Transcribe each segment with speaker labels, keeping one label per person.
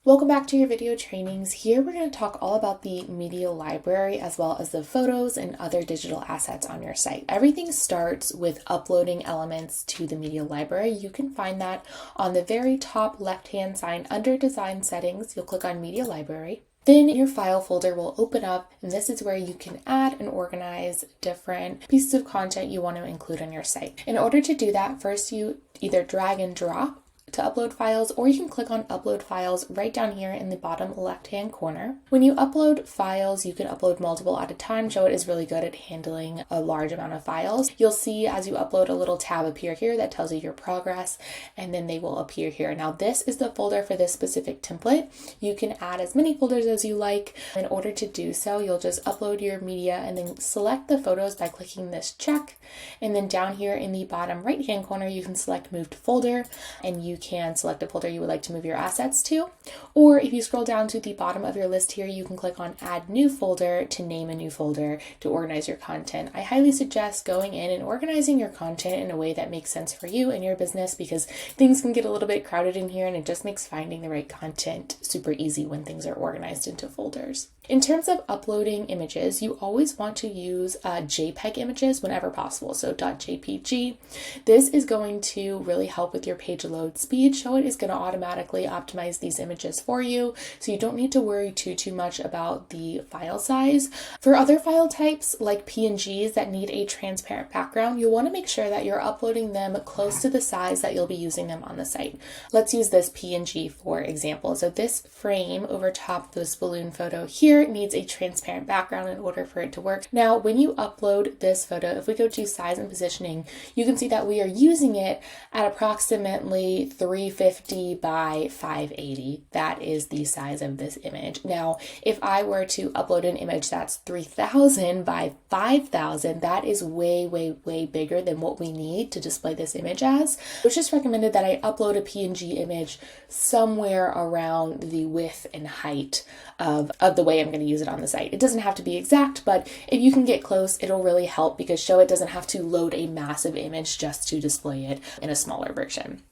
Speaker 1: Welcome back to your video trainings. Here we're going to talk all about the media library as well as the photos and other digital assets on your site. Everything starts with uploading elements to the media library. You can find that on the very top left-hand side under Design Settings. You'll click on Media Library. Then your file folder will open up, and this is where you can add and organize different pieces of content you want to include on your site. In order to do that, first you either drag and drop to upload files, or you can click on Upload Files right down here in the bottom left-hand corner. When you upload files, you can upload multiple at a time. Showit is really good at handling a large amount of files. You'll see as you upload a little tab appear here that tells you your progress, and then they will appear here. Now this is the folder for this specific template. You can add as many folders as you like. In order to do so, you'll just upload your media and then select the photos by clicking this check. And then down here in the bottom right-hand corner, you can select Move to Folder, and you can select a folder you would like to move your assets to. Or if you scroll down to the bottom of your list here, you can click on Add New Folder to name a new folder to organize your content. I highly suggest going in and organizing your content in a way that makes sense for you and your business, because things can get a little bit crowded in here, and it just makes finding the right content super easy when things are organized into folders. In terms of uploading images, you always want to use JPEG images whenever possible, so .jpg. This is going to really help with your page load speed. Showit is going to automatically optimize these images for you, so you don't need to worry too much about the file size. For other file types like PNGs that need a transparent background, you'll want to make sure that you're uploading them close to the size that you'll be using them on the site. Let's use this PNG for example. So this frame over top of this balloon photo here needs a transparent background in order for it to work. Now, when you upload this photo, if we go to size and positioning, you can see that we are using it at approximately 350 by 580. That is the size of this image. Now, if I were to upload an image that's 3000 by 5000, that is way bigger than what we need to display this image as. It's just recommended that I upload a PNG image somewhere around the width and height of the way I'm going to use it on the site. It doesn't have to be exact, but if you can get close, it'll really help, because Showit doesn't have to load a massive image just to display it in a smaller version.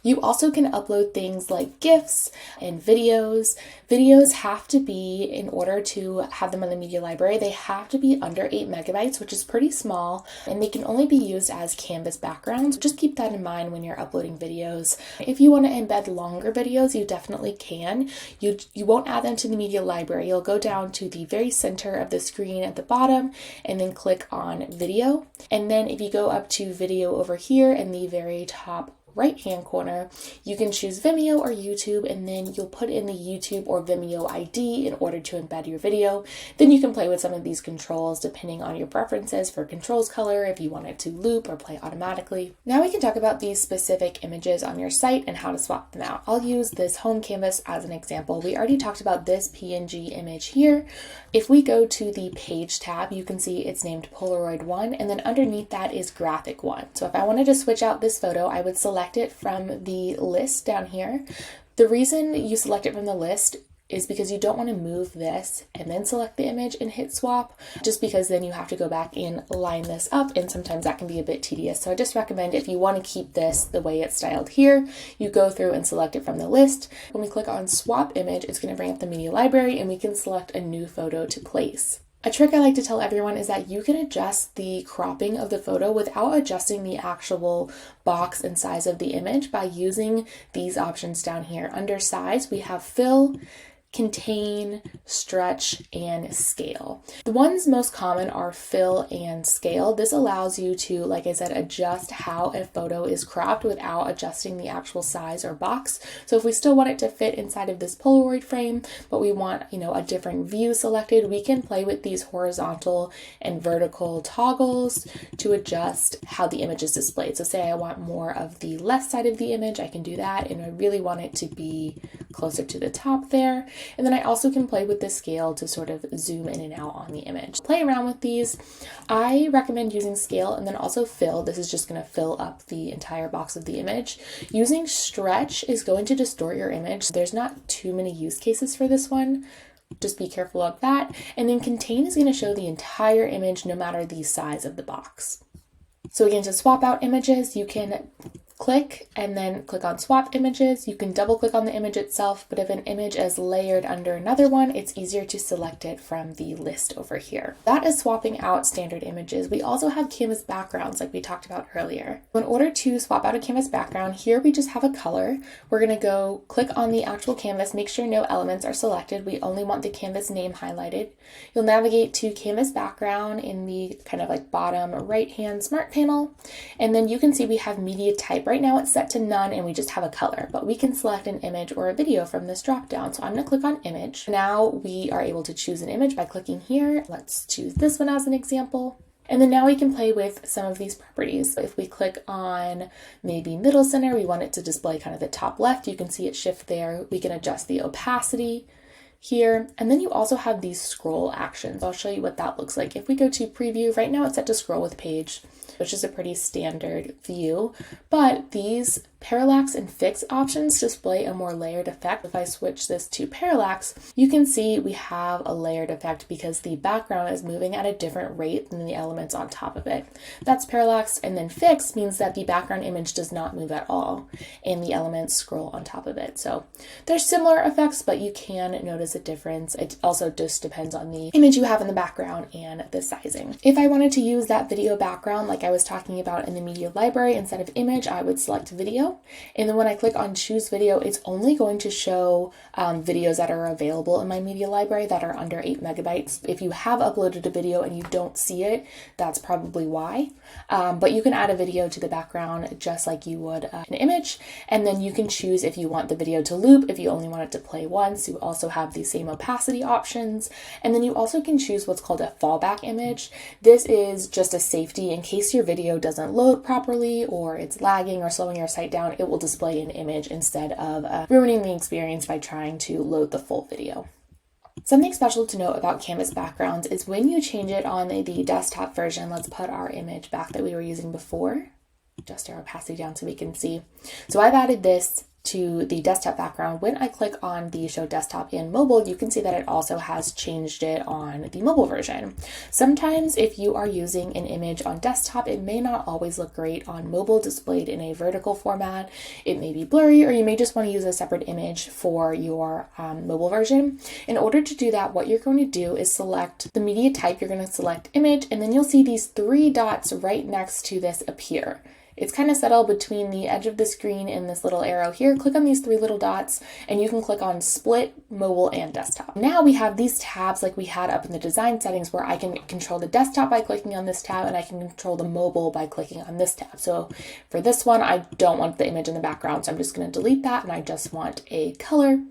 Speaker 1: You also can upload things like GIFs and videos. Videos have to be, in order to have them on the media library, they have to be under 8 megabytes, which is pretty small, and they can only be used as canvas backgrounds. Just keep that in mind when you're uploading videos. If you want to embed longer videos, you definitely can. You won't add them to the media library. You'll go down to the very center of the screen at the bottom and then click on video. And then if you go up to video over here in the very top right-hand corner, you can choose Vimeo or YouTube, and then you'll put in the YouTube or Vimeo ID in order to embed your video. Then you can play with some of these controls depending on your preferences for controls color, if you want it to loop or play automatically. Now we can talk about these specific images on your site and how to swap them out. I'll use this home canvas as an example. We already talked about this PNG image here. If we go to the page tab, you can see it's named Polaroid 1, and then underneath that is Graphic 1. So if I wanted to switch out this photo, I would select it from the list down here. The reason you select it from the list is because you don't want to move this and then select the image and hit swap, just because then you have to go back and line this up, and sometimes that can be a bit tedious. So I just recommend, if you want to keep this the way it's styled here, you go through and select it from the list. When we click on swap image, it's going to bring up the media library, and we can select a new photo to place. A trick I like to tell everyone is that you can adjust the cropping of the photo without adjusting the actual box and size of the image by using these options down here. Under size, we have fill, contain, stretch, and scale. The ones most common are fill and scale. This allows you to, like I said, adjust how a photo is cropped without adjusting the actual size or box. So if we still want it to fit inside of this Polaroid frame, but we want, a different view selected, we can play with these horizontal and vertical toggles to adjust how the image is displayed. So say I want more of the left side of the image, I can do that, and I really want it to be closer to the top there. And then I also can play with the scale to sort of zoom in and out on the image. Play around with these. I recommend using scale and then also fill. This is just going to fill up the entire box of the image. Using stretch is going to distort your image. There's not too many use cases for this one. Just be careful of that. And then contain is going to show the entire image no matter the size of the box. So again, to swap out images, you can click and then click on swap images. You can double click on the image itself, but if an image is layered under another one, it's easier to select it from the list over here. That is swapping out standard images. We also have canvas backgrounds like we talked about earlier. In order to swap out a canvas background, here we just have a color. We're going to go click on the actual canvas, make sure no elements are selected. We only want the canvas name highlighted. You'll navigate to canvas background in the kind of like bottom right hand smart panel, and then you can see we have media type. Right now it's set to none and we just have a color, but we can select an image or a video from this drop down. So I'm going to click on image. Now we are able to choose an image by clicking here. Let's choose this one as an example. And then now we can play with some of these properties. If we click on maybe middle center, we want it to display kind of the top left. You can see it shift there. We can adjust the opacity here. And then you also have these scroll actions. I'll show you what that looks like. If we go to preview, right now it's set to scroll with page, which is a pretty standard view, but these parallax and fix options display a more layered effect. If I switch this to parallax, you can see we have a layered effect because the background is moving at a different rate than the elements on top of it. That's parallax, and then fix means that the background image does not move at all and the elements scroll on top of it. So there's similar effects, but you can notice a difference. It also just depends on the image you have in the background and the sizing. If I wanted to use that video background like I was talking about in the media library, instead of image, I would select video. And then when I click on choose video, it's only going to show videos that are available in my media library that are under 8 megabytes. If you have uploaded a video and you don't see it, that's probably why. But you can add a video to the background just like you would an image. And then you can choose if you want the video to loop, if you only want it to play once. You also have the same opacity options. And then you also can choose what's called a fallback image. This is just a safety in case your video doesn't load properly or it's lagging or slowing your site down. It will display an image instead of ruining the experience by trying to load the full video. Something special to note about canvas backgrounds is when you change it on the desktop version, let's put our image back that we were using before, adjust our opacity down so we can see. So I've added this to the desktop background. When I click on the show desktop in mobile, you can see that it also has changed it on the mobile version. Sometimes if you are using an image on desktop, it may not always look great on mobile displayed in a vertical format. It may be blurry, or you may just want to use a separate image for your mobile version. In order to do that, what you're going to do is select the media type. You're going to select image, and then you'll see these 3 dots right next to this appear. It's kind of settled between the edge of the screen and this little arrow here. Click on these 3 little dots and you can click on split, mobile, and desktop. Now we have these tabs like we had up in the design settings where I can control the desktop by clicking on this tab and I can control the mobile by clicking on this tab. So for this one, I don't want the image in the background, so I'm just going to delete that and I just want a color.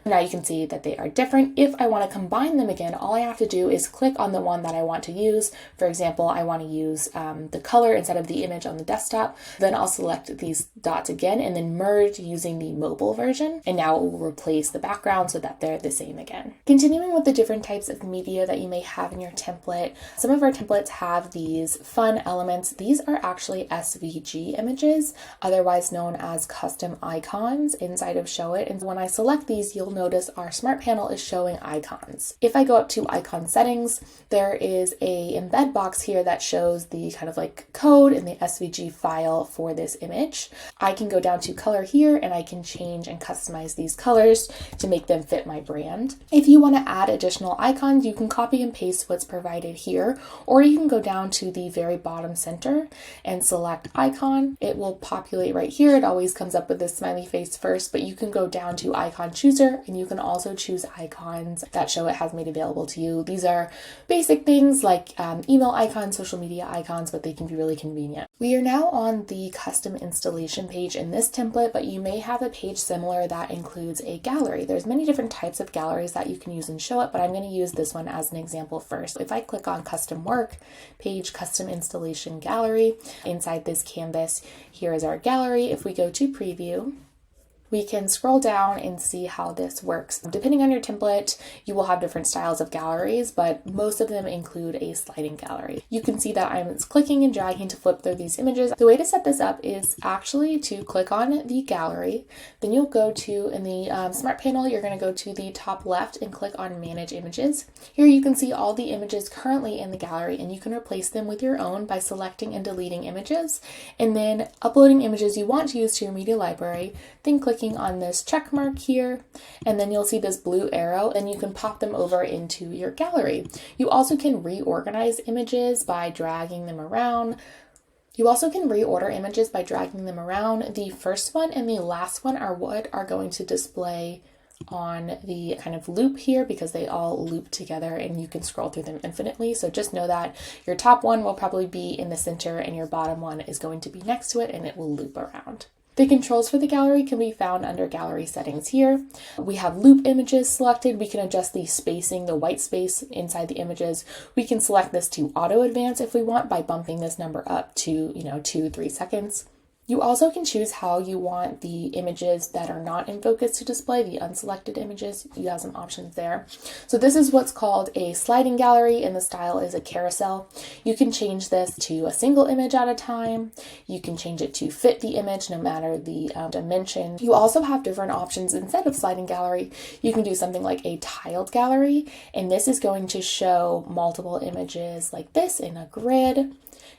Speaker 1: Now you can see that they are different. If I want to combine them again, all I have to do is click on the one that I want to use. For example, I want to use the color instead of the image on the desktop. Then I'll select these dots again and then merge using the mobile version. And now it will replace the background so that they're the same again. Continuing with the different types of media that you may have in your template, some of our templates have these fun elements. These are actually SVG images, otherwise known as custom icons inside of Showit. And when I select these, you'll notice our smart panel is showing icons. If I go up to icon settings, there is a embed box here that shows the kind of like code in the SVG file for this image. I can go down to color here and I can change and customize these colors to make them fit my brand. If you want to add additional icons, you can copy and paste what's provided here, or you can go down to the very bottom center and select icon. It will populate right here. It always comes up with this smiley face first, but you can go down to icon chooser and you can also choose icons that Showit has made available to you. These are basic things like email icons, social media icons, but they can be really convenient. We are now on the custom installation page in this template, but you may have a page similar that includes a gallery. There's many different types of galleries that you can use in Showit, but I'm going to use this one as an example first. If I click on custom work page, custom installation gallery, inside this canvas, here is our gallery. If we go to preview, we can scroll down and see how this works. Depending on your template, you will have different styles of galleries, but most of them include a sliding gallery. You can see that I'm clicking and dragging to flip through these images. The way to set this up is actually to click on the gallery, then you'll go to, in the Smart panel, you're going to go to the top left and click on Manage Images. Here you can see all the images currently in the gallery, and you can replace them with your own by selecting and deleting images, and then uploading images you want to use to your media library, then clicking on this check mark here, and then you'll see this blue arrow, and you can pop them over into your gallery. You also can reorganize images by dragging them around. You also can reorder images by dragging them around. The first one and the last one are what are going to display on the kind of loop here, because they all loop together and you can scroll through them infinitely. So just know that your top one will probably be in the center and your bottom one is going to be next to it, and it will loop around. The controls for the gallery can be found under gallery settings here. We have loop images selected. We can adjust the spacing, the white space inside the images. We can select this to auto advance if we want by bumping this number up to, 2-3 seconds. You also can choose how you want the images that are not in focus to display, the unselected images. You have some options there. So this is what's called a sliding gallery, and the style is a carousel. You can change this to a single image at a time. You can change it to fit the image no matter the dimension. You also have different options. Instead of sliding gallery, you can do something like a tiled gallery, and this is going to show multiple images like this in a grid.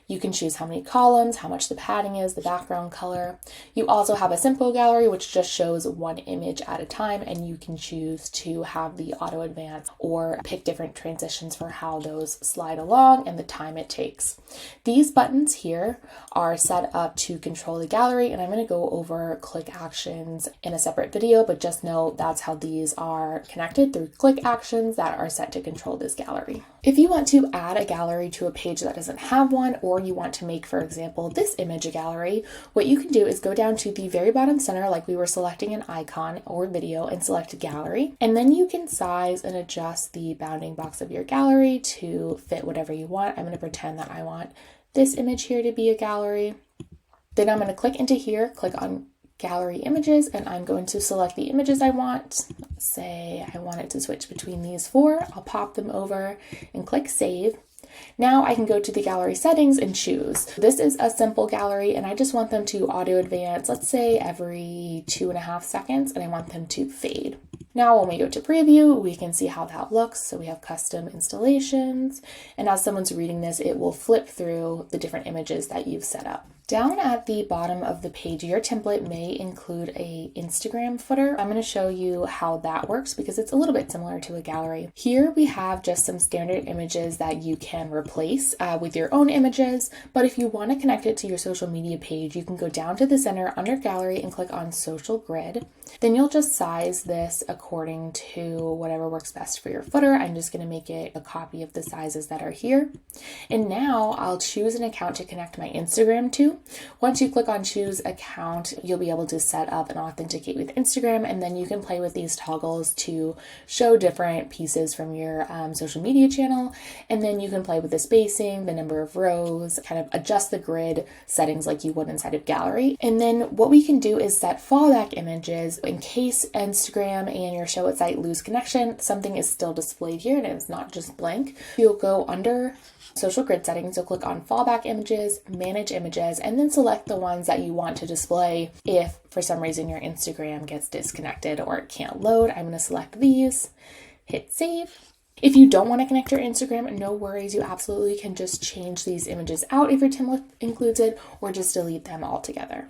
Speaker 1: You can choose how many columns, how much the padding is, the background color. You also have a simple gallery, which just shows one image at a time, and you can choose to have the auto advance or pick different transitions for how those slide along and the time it takes. These buttons here are set up to control the gallery, and I'm going to go over click actions in a separate video, but just know that's how these are connected through click actions that are set to control this gallery. If you want to add a gallery to a page that doesn't have one, or you want to make, for example, this image a gallery, what you can do is go down to the very bottom center like we were selecting an icon or video and select gallery, and then you can size and adjust the bounding box of your gallery to fit whatever you want. I'm going to pretend that I want this image here to be a gallery. Then I'm going to click into here, click on gallery images, and I'm going to select the images I want. Let's say I want it to switch between these 4. I'll pop them over and click save. Now I can go to the gallery settings and choose. This is a simple gallery, and I just want them to auto advance, let's say every 2.5 seconds, and I want them to fade. Now when we go to preview, we can see how that looks. So we have custom installations, and as someone's reading this, it will flip through the different images that you've set up. Down at the bottom of the page, your template may include a Instagram footer. I'm going to show you how that works because it's a little bit similar to a gallery. Here we have just some standard images that you can replace with your own images, but if you want to connect it to your social media page, you can go down to the center under gallery and click on social grid. Then you'll just size this according to whatever works best for your footer. I'm just going to make it a copy of the sizes that are here. And now I'll choose an account to connect my Instagram to. Once you click on choose account, you'll be able to set up and authenticate with Instagram, and then you can play with these toggles to show different pieces from your social media channel. And then you can play with the spacing, the number of rows, kind of adjust the grid settings like you would inside of gallery. And then what we can do is set fallback images in case Instagram and your Showit site lose connection. Something is still displayed here and it's not just blank. You'll go under social grid settings, you'll click on fallback images, manage images, and then select the ones that you want to display if for some reason your Instagram gets disconnected or it can't load. I'm going to select these, hit save. If you don't want to connect your Instagram, no worries. You absolutely can just change these images out if your template includes it, or just delete them altogether.